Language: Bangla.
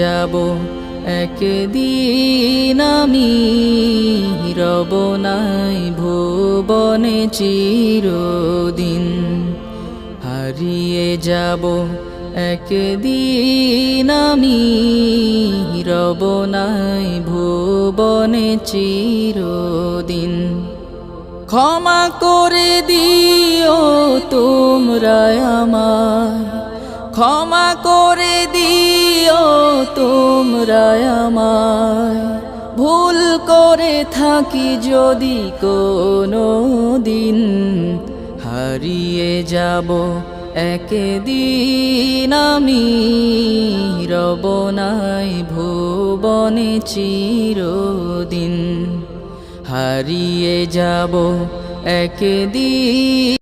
যাব একদিন আমি, রব নাই ভুবনে চিরদিন। হারিয়ে যাব একদিন আমি, রব নাই ভুবনে চিরদিন। ক্ষমা করে দিও তোমরা আমায়, ক্ষমা করে দিও তোমরা আমায়, ভুল করে থাকি যদি কোনো দিন। হারিয়ে যাব একদিন আমি, রব নাই ভুবনে চিরদিন। হারিয়ে যাব একদিন।